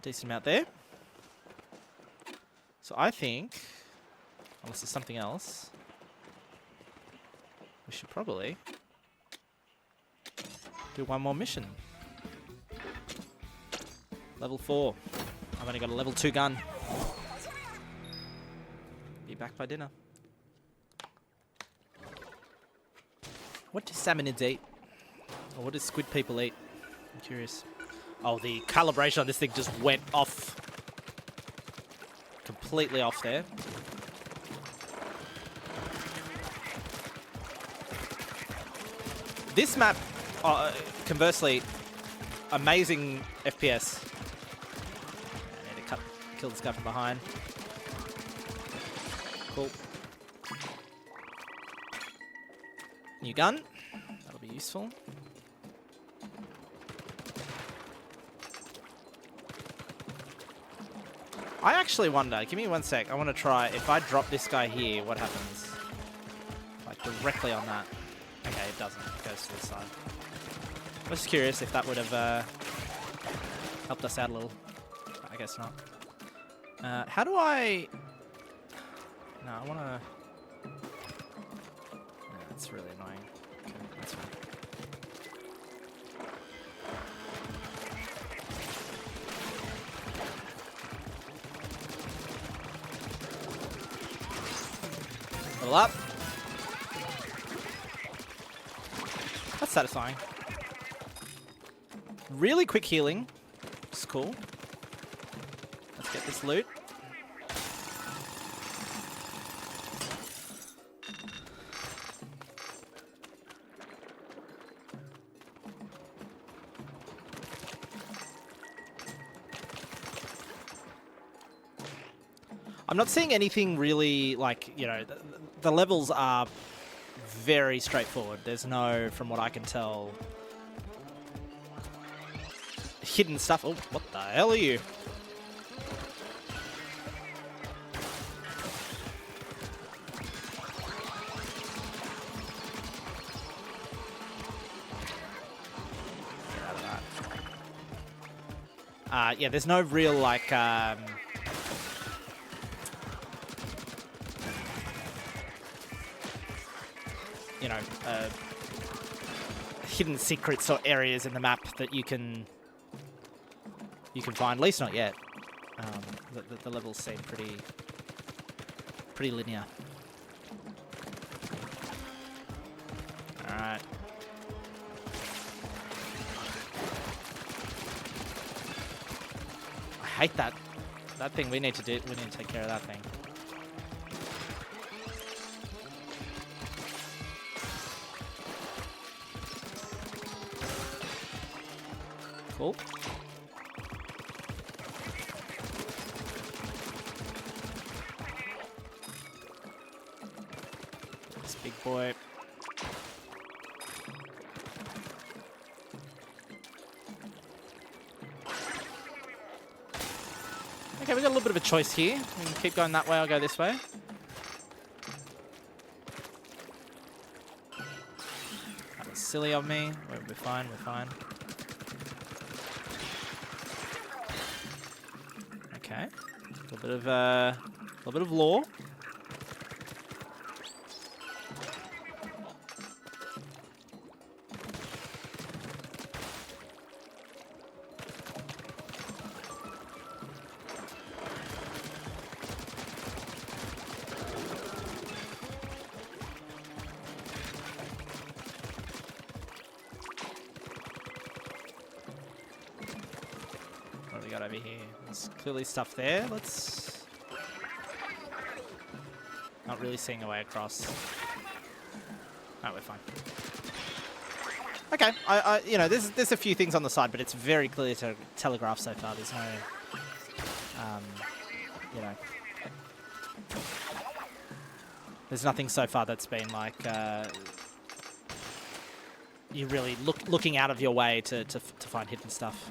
Decent amount there. So I think, unless there's something else, we should probably do one more mission. Level 4. I've only got a level 2 gun. Be back by dinner. What do salmonids eat? Or what do squid people eat? I'm curious. Oh, the calibration on this thing just went off. Completely off there. This map, conversely, amazing FPS. I need to kill this guy from behind. Cool. New gun. That'll be useful. I actually wonder, give me 1 sec, I want to try, if I drop this guy here, what happens? Like directly on that. Okay, it doesn't, it goes to the side. I was just curious if that would have helped us out a little. I guess not. How do I... No, I want to... No, that's really annoying. Okay, that's fine. Level up. That's satisfying. Really quick healing. It's cool. Let's get this loot. I'm not seeing anything really like, you know, the levels are very straightforward. There's no, from what I can tell, hidden stuff. Oh, what the hell are you? Get out of that. Yeah, there's no real, like, you know, hidden secrets or areas in the map that you can find. At least not yet. The levels seem pretty linear. All right. I hate that thing. We need to take care of that thing. Cool. This big boy. Okay, we got a little bit of a choice here. We can keep going that way, I'll go this way. That was silly of me. We're fine, we're fine. Okay, a little bit of lore. What do we got over here? There's clearly stuff there. Let's... Not really seeing a way across. Oh, we're fine. Okay, you know, there's a few things on the side, but it's very clear to telegraph so far. There's no, you know, there's nothing so far that's been like you're really looking out of your way to find hidden stuff.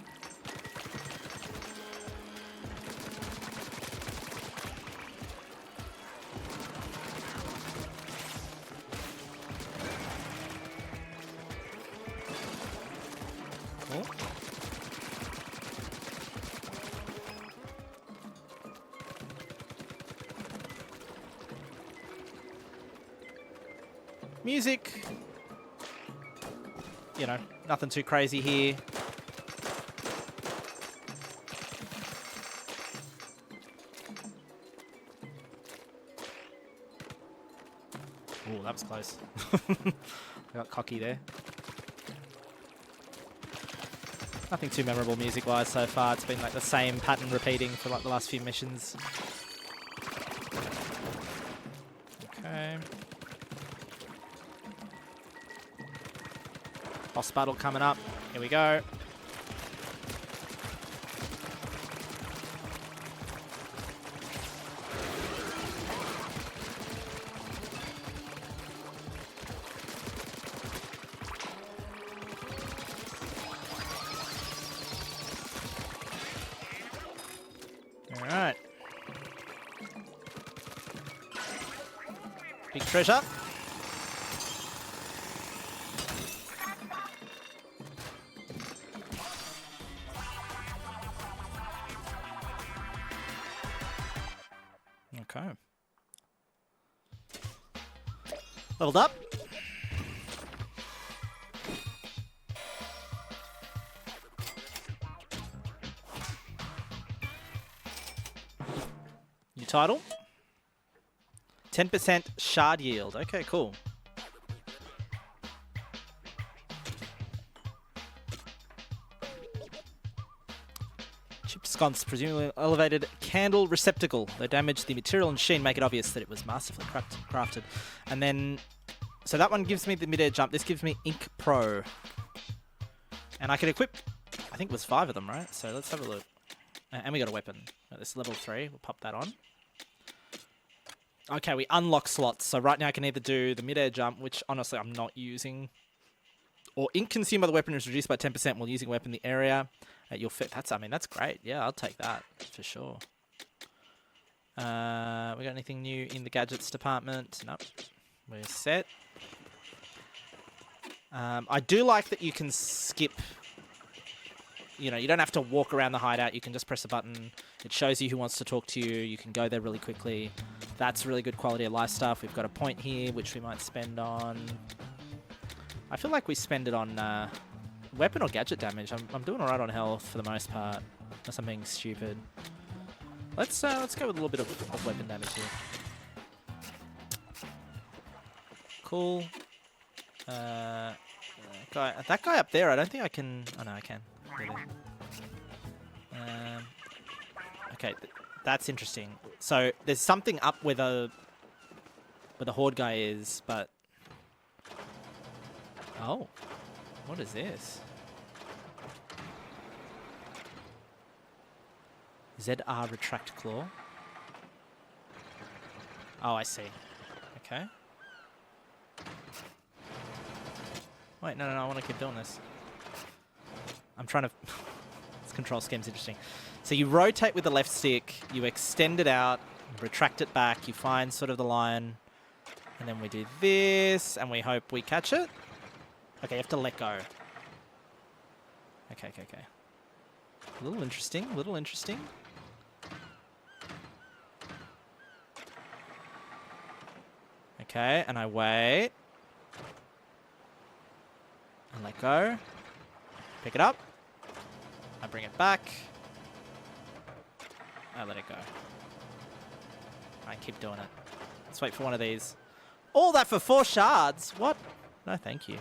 Cool. Music. You know, nothing too crazy here. Oh, that was close. I got cocky there. Nothing too memorable music-wise so far. It's been like the same pattern repeating for like the last few missions. Okay. Boss battle coming up. Here we go. All right. Big treasure. Okay. Leveled up. New title. 10% shard yield. Okay, cool. sconce, presumably elevated candle receptacle. Though damage, the material and sheen make it obvious that it was masterfully crafted. And then, so that one gives me the mid-air jump. This gives me Ink Pro. And I can equip, I think it was 5 of them, right? So let's have a look. And we got a weapon. This is level 3. We'll pop that on. Okay, we unlock slots. So right now I can either do the mid-air jump, which honestly I'm not using. Or ink consumed by the weapon is reduced by 10% while using a weapon in the area at your fit. That's, I mean, that's great. Yeah, I'll take that for sure. We got anything new in the gadgets department? Nope. We're set. I do like that you can skip. You know, you don't have to walk around the hideout. You can just press a button. It shows you who wants to talk to you. You can go there really quickly. That's really good quality of life stuff. We've got a point here, which we might spend on. I feel like we spend it on weapon or gadget damage. I'm doing alright on health for the most part, unless I'm being stupid. Let's go with a little bit of weapon damage here. Cool. That guy up there, I don't think I can. Oh no, I can. Really. Okay, that's interesting. So there's something up where the horde guy is, but. Oh, what is this? ZR Retract Claw. Oh, I see. Okay. Wait, no, I want to keep doing this. I'm trying to... This control scheme's interesting. So you rotate with the left stick, you extend it out, retract it back, you find sort of the line, and then we do this, and we hope we catch it. Okay, you have to let go. Okay. A little interesting, Okay, and I wait. And let go. Pick it up. I bring it back. I let it go. I keep doing it. Let's wait for one of these. All that for 4 shards? What? No, thank you.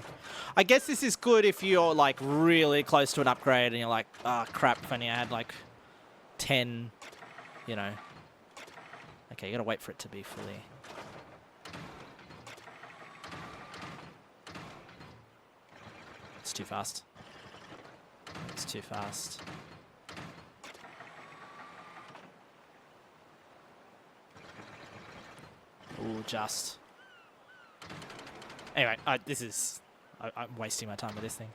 I guess this is good if you're, like, really close to an upgrade and you're like, ah, oh, crap, if only I had, like, 10, you know. Okay, you gotta wait for it to be fully... It's too fast. It's too fast. Ooh, just... Anyway, this is... I'm wasting my time with this thing.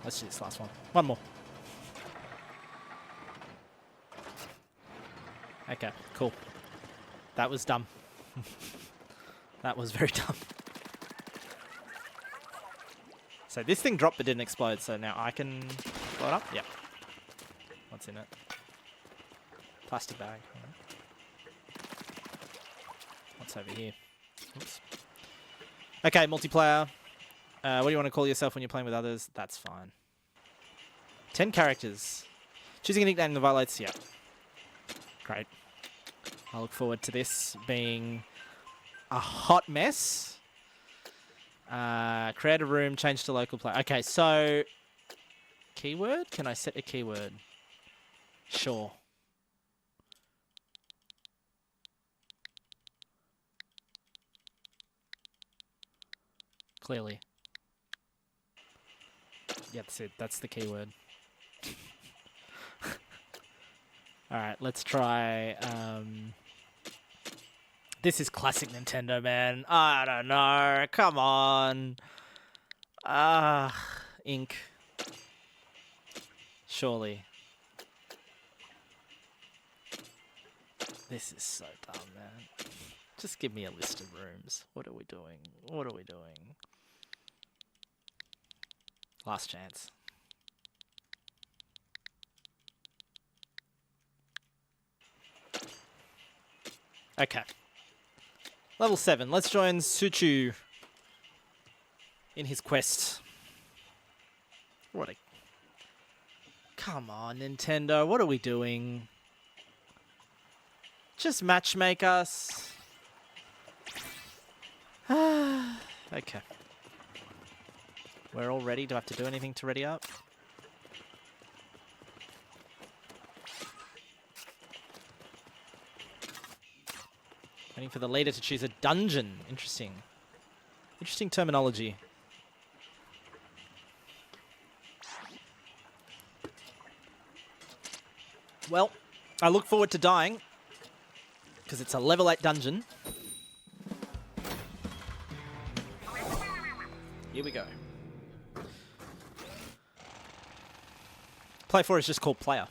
Let's do this last one. One more. Okay, cool. That was dumb. That was very dumb. So this thing dropped but didn't explode, so now I can blow it up? Yep. What's in it? Plastic bag. What's over here? Oops. Okay, multiplayer. What do you want to call yourself when you're playing with others? That's fine. 10 characters. Choosing a nickname that violates... Yeah. Great. I look forward to this being a hot mess. Create a room, change to local player. Okay, so... Keyword? Can I set a keyword? Sure. Clearly. Yeah, that's it. That's the keyword. Alright, let's try... This is classic Nintendo, man. I don't know. Come on. Ink. Surely. This is so dumb, man. Just give me a list of rooms. What are we doing? What are we doing? Last chance. Okay. Level 7. Let's join Suchu in his quest. What a... Come on, Nintendo. What are we doing? Just matchmake us. Okay. We're all ready. Do I have to do anything to ready up? Waiting for the leader to choose a dungeon. Interesting. Interesting terminology. Well, I look forward to dying because it's a level 8 dungeon. Here we go. Play 4 is just called player.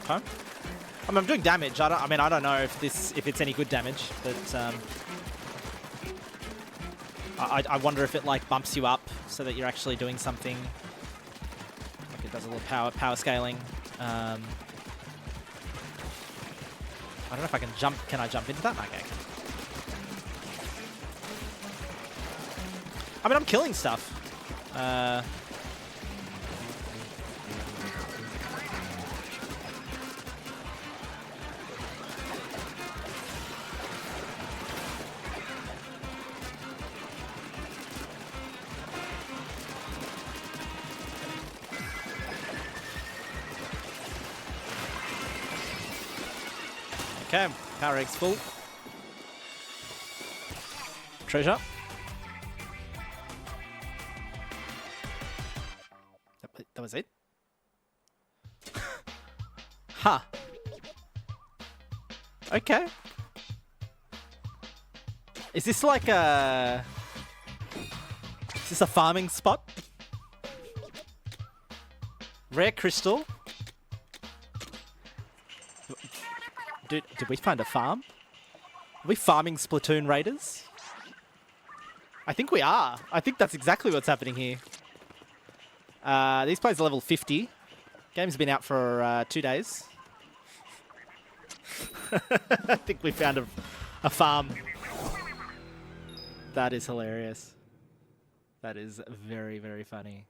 Okay. I mean, I'm doing damage. I don't know if it's any good damage, but I wonder if it like bumps you up so that you're actually doing something. Like it does a little power scaling. I don't know if I can jump. Can I jump into that? Okay. I mean, I'm killing stuff. Okay, power egg's full. Treasure. That was it? Huh. Okay. Is this like a... Is this a farming spot? Rare crystal. Did we find a farm? Are we farming Splatoon Raiders? I think we are. I think that's exactly what's happening here. These players are level 50. Game's been out for 2 days. I think we found a farm. That is hilarious. That is very, very funny.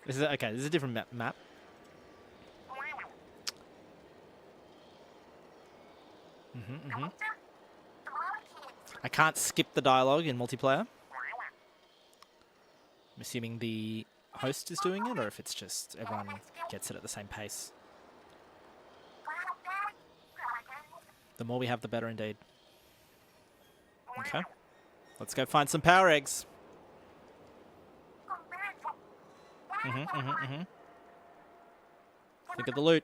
This is okay. This is a different map. I can't skip the dialogue in multiplayer. I'm assuming the host is doing it, or if it's just everyone gets it at the same pace. The more we have, the better indeed. Okay. Let's go find some power eggs. Think of the loot.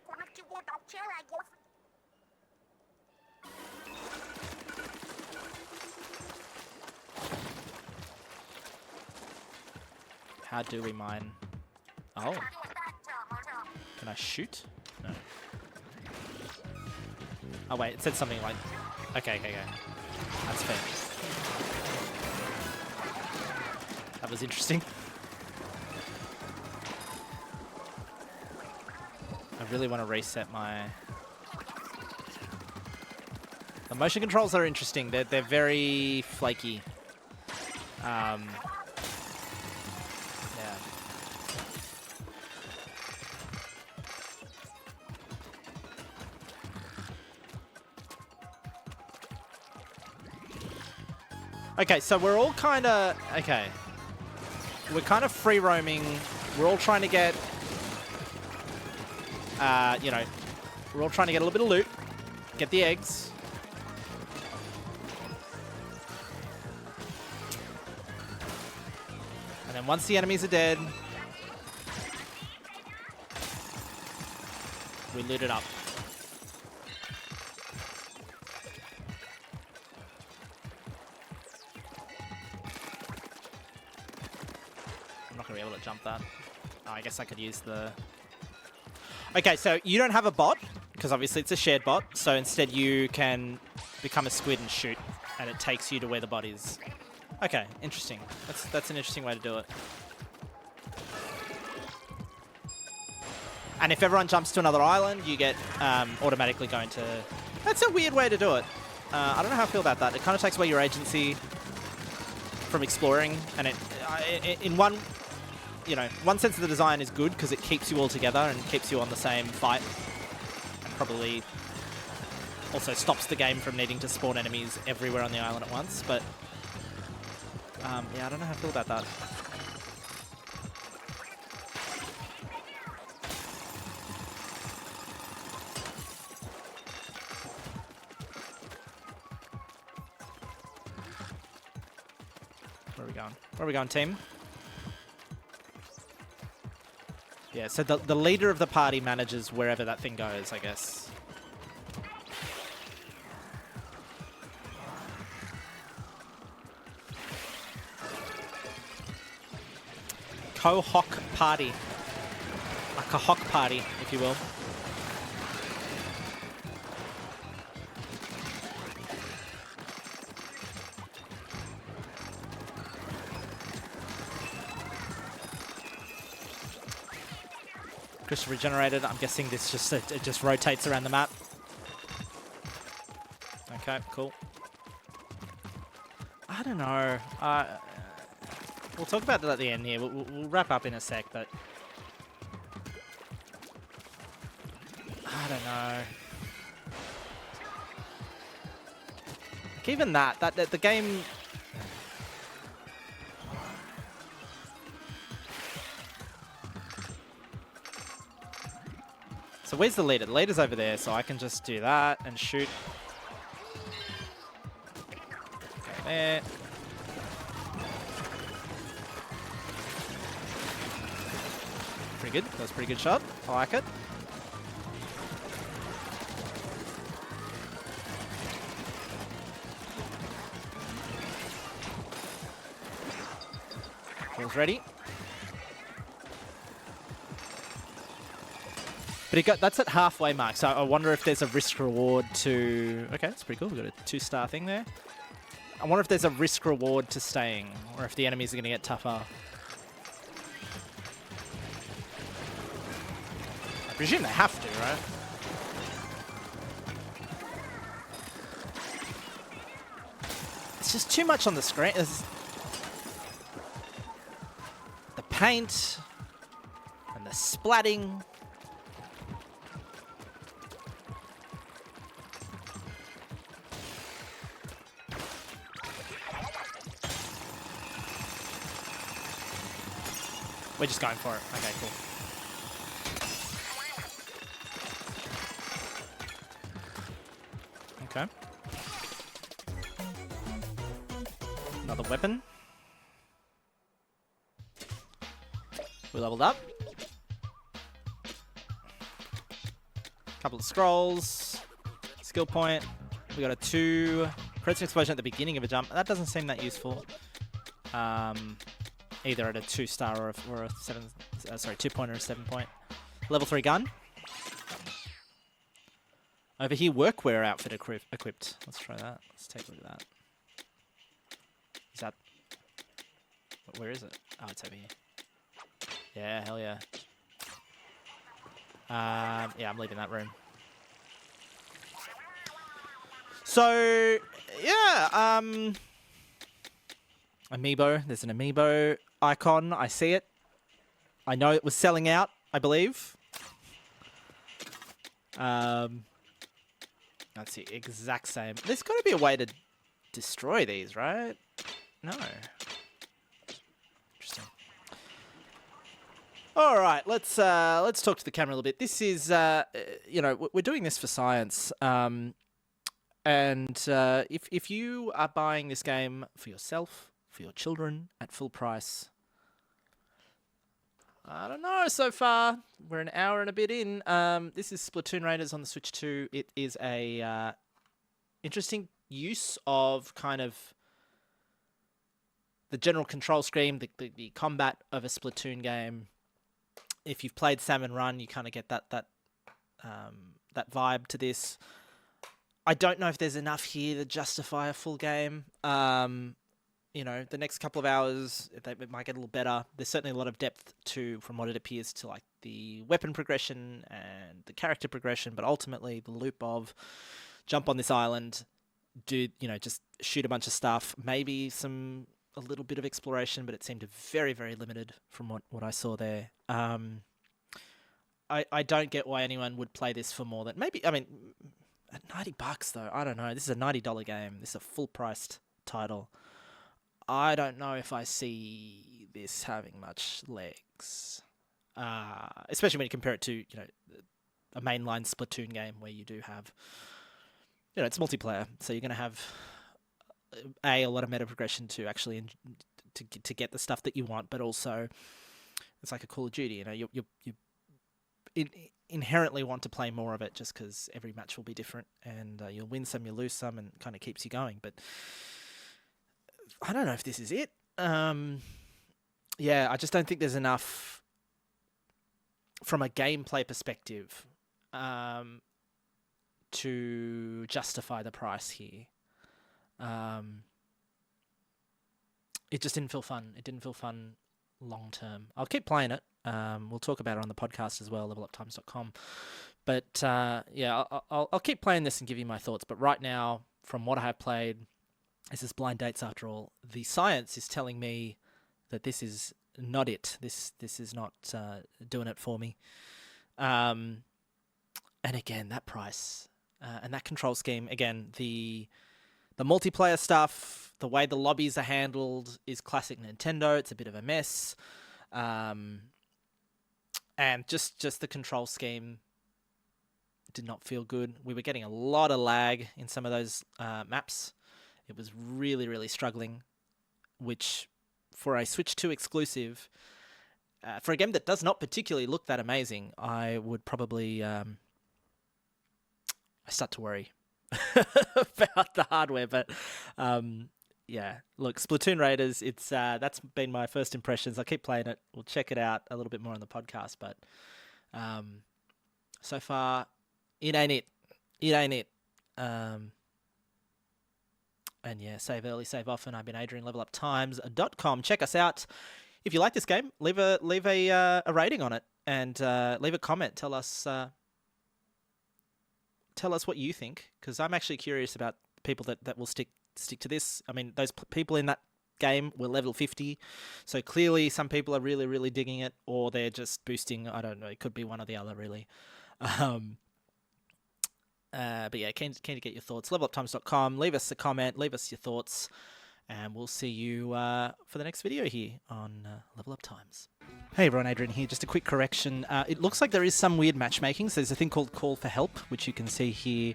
How do we mine? Oh. Can I shoot? No. Oh wait, it said something like... Okay. That's fair. That was interesting. I really want to reset my... The motion controls are interesting. They're very flaky. Yeah. Okay, so we're all kind of... Okay. We're kind of free roaming. We're all trying to get... you know, we're all trying to get a little bit of loot. Get the eggs. And then once the enemies are dead, we loot it up. I'm not going to be able to jump that. Oh, I guess I could use the... Okay, so you don't have a bot, because obviously it's a shared bot, so instead you can become a squid and shoot, and it takes you to where the bot is. Okay, interesting. That's an interesting way to do it. And if everyone jumps to another island, you get automatically going to... That's a weird way to do it. I don't know how I feel about that. It kind of takes away your agency from exploring, and in one, one sense of the design is good because it keeps you all together and keeps you on the same fight, and probably also stops the game from needing to spawn enemies everywhere on the island at once. But yeah, I don't know how I feel about that. Where are we going? Where are we going, team? Yeah, so the leader of the party manages wherever that thing goes, I guess. Co-hock party. A co-hock party, if you will. Crystal regenerated. I'm guessing this just it just rotates around the map. Okay, cool. I don't know. We'll talk about that at the end here. We'll wrap up in a sec, but I don't know. Like even that the game. So where's the leader? The leader's over there, so I can just do that and shoot. Okay, there. Pretty good. That was a pretty good shot. I like it. Ball's ready. But that's at halfway mark, so I wonder if there's a risk reward to... Okay, that's pretty cool. We've got a 2-star thing there. I wonder if there's a risk reward to staying, or if the enemies are going to get tougher. I presume they have to, right? It's just too much on the screen. The paint and the splatting. We're just going for it. Okay, cool. Okay. Another weapon. We leveled up. Couple of scrolls. Skill point. We got a 2 critical explosion at the beginning of a jump. That doesn't seem that useful. Either at a 2-star or a 7. Sorry, 2-point or a 7-point. Level 3 gun. Over here, workwear outfit equipped. Let's try that. Let's take a look at that. Is that... Where is it? Oh, it's over here. Yeah, hell yeah. Yeah, I'm leaving that room. So, yeah, Amiibo. There's an Amiibo icon. I see it. I know it was selling out, I believe. That's the exact same. There's got to be a way to destroy these, right? No. Interesting. All right, let's talk to the camera a little bit. This is, you know, we're doing this for science. And if you are buying this game for yourself, for your children at full price, I don't know so far. We're an hour and a bit in. This is Splatoon Raiders on the Switch 2. It is a interesting use of kind of the general control scheme, the combat of a Splatoon game. If you've played Salmon Run, you kind of get that vibe to this. I don't know if there's enough here to justify a full game. You know, the next couple of hours, it might get a little better. There's certainly a lot of depth from what it appears to like the weapon progression and the character progression, but ultimately the loop of jump on this island, do, just shoot a bunch of stuff, maybe a little bit of exploration, but it seemed very, very limited from what I saw there. I don't get why anyone would play this for more than at $90 though. I don't know. This is a $90 game. This is a full-priced title. I don't know if I see this having much legs, especially when you compare it to a mainline Splatoon game where you do have it's multiplayer, so you're going to have a lot of meta progression to actually to get the stuff that you want, but also it's like a Call of Duty. You inherently want to play more of it just because every match will be different, and you'll win some, you'll lose some, and it kind of keeps you going. But I don't know if this is it. I just don't think there's enough from a gameplay perspective to justify the price here. It just didn't feel fun. It didn't feel fun long term. I'll keep playing it. We'll talk about it on the podcast as well, leveluptimes.com. But I'll keep playing this and give you my thoughts. But right now, from what I have played, this is blind dates after all. The science is telling me that this is not it. This is not doing it for me. And again, that price and that control scheme. Again, the multiplayer stuff, the way the lobbies are handled is classic Nintendo. It's a bit of a mess. And just the control scheme did not feel good. We were getting a lot of lag in some of those maps. It was really, really struggling, which for a Switch 2 exclusive, for a game that does not particularly look that amazing, I would probably I start to worry about the hardware. But look, Splatoon Raiders, it's that's been my first impressions. I'll keep playing it. We'll check it out a little bit more on the podcast, but so far, it ain't it. It ain't it. And yeah, save early, save often. I've been Adrian, leveluptimes.com. Check us out. If you like this game, leave a rating on it and leave a comment. Tell us what you think, because I'm actually curious about people that will stick to this. I mean, those people in that game were level 50, so clearly some people are really, really digging it, or they're just boosting. I don't know. It could be one or the other, really. But yeah, keen to get your thoughts. leveluptimes.com. Leave us a comment. Leave us your thoughts. And we'll see you for the next video here on Level Up Times. Hey everyone, Adrian here. Just a quick correction. It looks like there is some weird matchmaking. So there's a thing called Call for Help, which you can see here.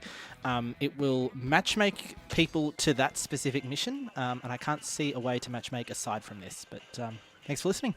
It will matchmake people to that specific mission. And I can't see a way to matchmake aside from this. But thanks for listening.